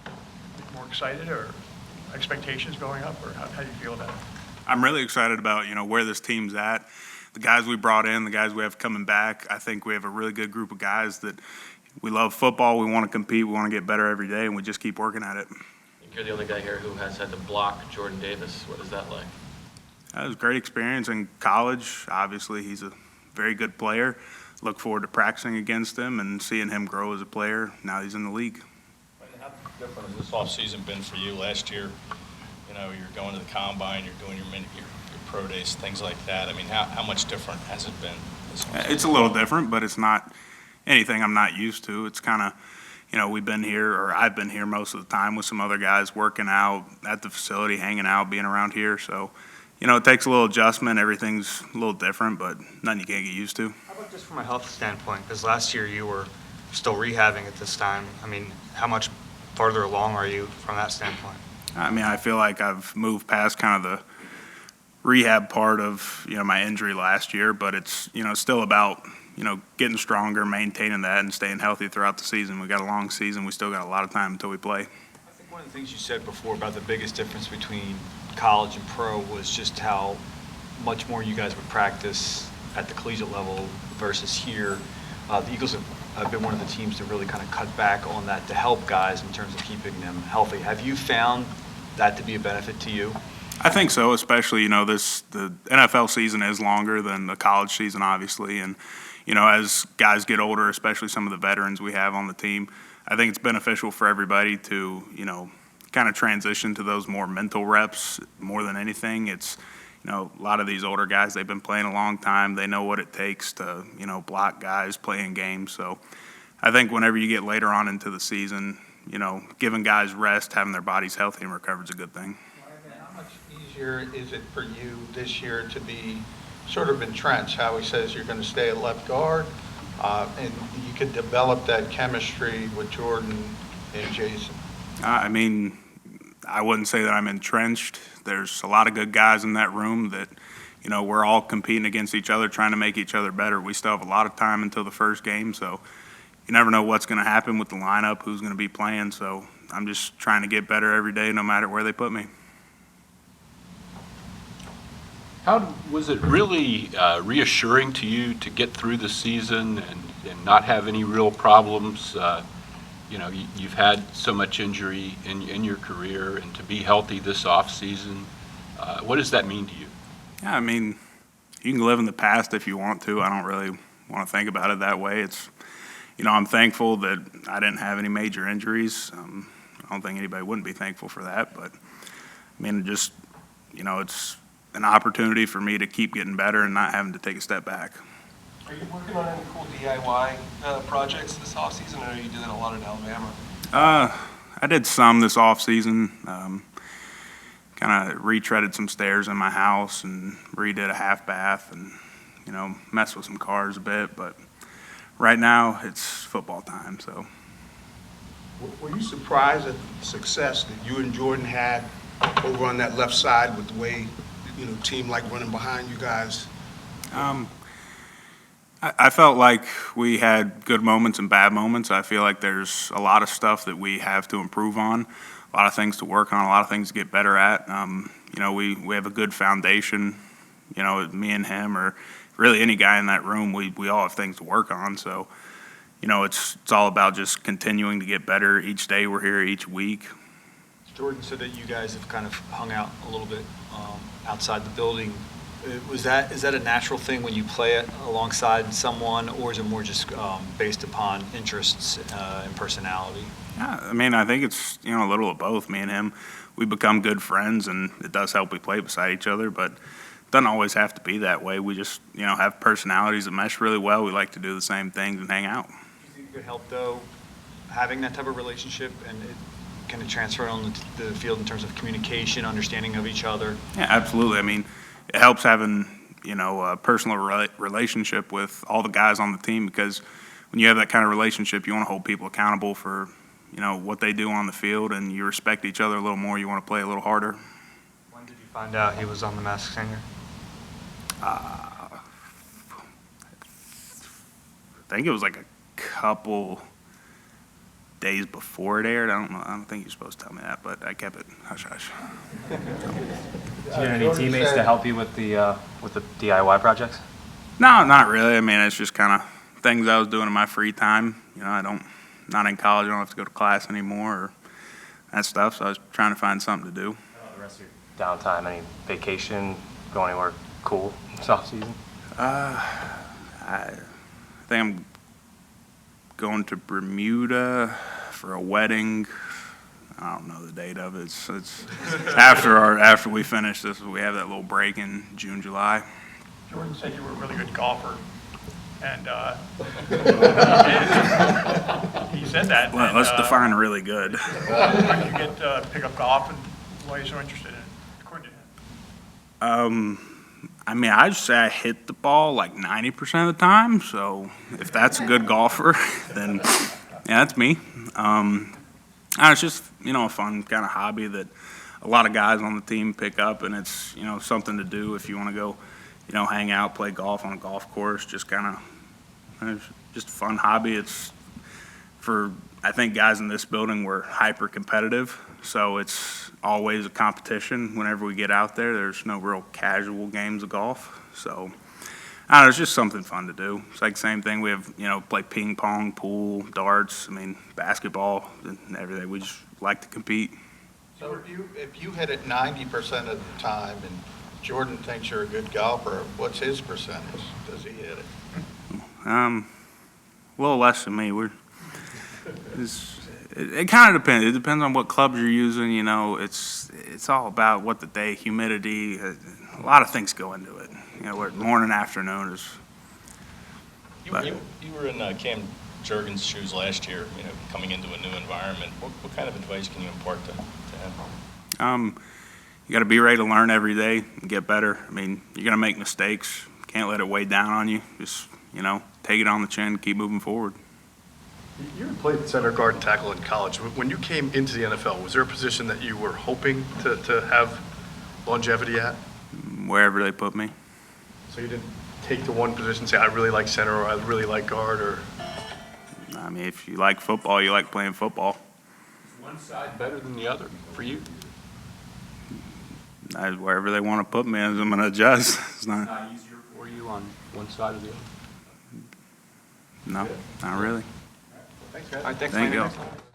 that more excited or expectations going up, or how do you feel about it? I'm really excited about, where this team's at. The guys we brought in, the guys we have coming back. I think we have a really good group of guys that we love football. We want to compete. We want to get better every day, and we just keep working at it. I think you're the only guy here who has had to block Jordan Davis. What is that like? That was a great experience in college. Obviously, he's a very good player. Look forward to practicing against him and seeing him grow as a player. Now he's in the league. How different has this offseason been for you? Last year, you're going to the combine, you're doing your pro days, things like that. I mean, how much different has it been this offseason? It's a little different, but it's not anything I'm not used to. It's kind of, we've been here, or I've been here most of the time with some other guys working out at the facility, hanging out, being around here. So, it takes a little adjustment. Everything's a little different, but nothing you can't get used to. How about just from a health standpoint? Because last year you were still rehabbing at this time. I mean, how much farther along are you from that standpoint? I mean, I feel like I've moved past kind of the rehab part of, my injury last year, but it's, still about, getting stronger, maintaining that, and staying healthy throughout the season. We got a long season. We still got a lot of time until we play. I think one of the things you said before about the biggest difference between college and pro was just how much more you guys would practice at the collegiate level versus here. The Eagles have been one of the teams to really kind of cut back on that to help guys in terms of keeping them healthy. Have you found that to be a benefit to you? I think so, especially, the NFL season is longer than the college season, obviously. And, as guys get older, especially some of the veterans we have on the team, I think it's beneficial for everybody to, kind of transition to those more mental reps more than anything. It's, a lot of these older guys, they've been playing a long time. They know what it takes to, block guys playing games. So I think whenever you get later on into the season, giving guys rest, having their bodies healthy and recovered is a good thing. How much easier is it for you this year to be sort of entrenched? Howie says you're going to stay at left guard, and you could develop that chemistry with Jordan and Jason. I mean, I wouldn't say that I'm entrenched. There's a lot of good guys in that room that, we're all competing against each other, trying to make each other better. We still have a lot of time until the first game, so you never know what's going to happen with the lineup, who's going to be playing. So I'm just trying to get better every day, no matter where they put me. How was it really reassuring to you to get through the season and not have any real problems? You've had so much injury in your career, and to be healthy this off season, what does that mean to you? Yeah, I mean, you can live in the past if you want to. I don't really want to think about it that way. It's, I'm thankful that I didn't have any major injuries. I don't think anybody wouldn't be thankful for that, but I mean, just, it's an opportunity for me to keep getting better and not having to take a step back. Are you working on any cool DIY projects this offseason, or are you doing a lot in Alabama? I did some this offseason. Kind of retreaded some stairs in my house and redid a half bath and, messed with some cars a bit. But right now, it's football time, so. Were you surprised at the success that you and Jordan had over on that left side with the way, team like running behind you guys? I felt like we had good moments and bad moments. I feel like there's a lot of stuff that we have to improve on, a lot of things to work on, a lot of things to get better at. We have a good foundation, me and him, or really any guy in that room, we all have things to work on. So, it's all about just continuing to get better each day we're here, each week. Jordan said that you guys have kind of hung out a little bit outside the building. Is that a natural thing when you play it alongside someone, or is it more just based upon interests and personality? Yeah, I mean, I think it's, a little of both. Me and him, we become good friends, and it does help we play beside each other, but it doesn't always have to be that way. We just, have personalities that mesh really well. We like to do the same things and hang out. Do you think it could help, though, having that type of relationship, and can it transfer on the field in terms of communication, understanding of each other? Yeah, absolutely. I mean, it helps having, a personal relationship with all the guys on the team, because when you have that kind of relationship, you want to hold people accountable for, what they do on the field, and you respect each other a little more. You want to play a little harder. When did you find out he was on The Masked Singer? I think it was like a couple days before it aired. I don't think you're supposed to tell me that, but I kept it hush hush. Do you have any teammates to help you with the DIY projects? No, not really. I mean, it's just kind of things I was doing in my free time. You know, not in college. I don't have to go to class anymore or that stuff. So I was trying to find something to do. The rest of your downtime, any vacation, go anywhere cool this off season? I think I'm going to Bermuda for a wedding. I don't know the date of it. It's after we finish this. We have that little break in June, July. Jordan said you were a really good golfer, and he said that. Well, let's define really good. How did you get pick up golf, and why are you so interested in it, according to him? I mean, I'd say I hit the ball like 90% of the time. So if that's a good golfer, then yeah, that's me. It's just, you know, a fun kind of hobby that a lot of guys on the team pick up, and it's, you know, something to do if you want to go, you know, hang out, play golf on a golf course. Just kind of, just a fun hobby. It's for, I think guys in this building were hyper competitive, so it's always a competition whenever we get out there. There's no real casual games of golf, so I don't know, it's just something fun to do. It's like the same thing. We have, you know, play ping pong, pool, darts, I mean, basketball, and everything. We just like to compete. So if you hit it 90% of the time and Jordan thinks you're a good golfer, what's his percentage? Does he hit it? A little less than me. It kind of depends. It depends on what clubs you're using. You know, it's all about what the day, humidity. A lot of things go into it. You know, where morning, afternoon is. You were in Cam Jurgens' shoes last year, you know, coming into a new environment. What kind of advice can you impart to him? You got to be ready to learn every day and get better. I mean, you're going to make mistakes. Can't let it weigh down on you. Just, you know, take it on the chin, keep moving forward. You played center, guard, and tackle in college. When you came into the NFL, was there a position that you were hoping to have longevity at? Wherever they put me. So you didn't take to one position and say, I really like center or I really like guard? Or I mean, if you like football, you like playing football. Is one side better than the other for you? Wherever they want to put me, I'm going to adjust. It's Not easier for you on one side or the other? No, not really. thanks, guys. All right, thanks, Thank Landon. you.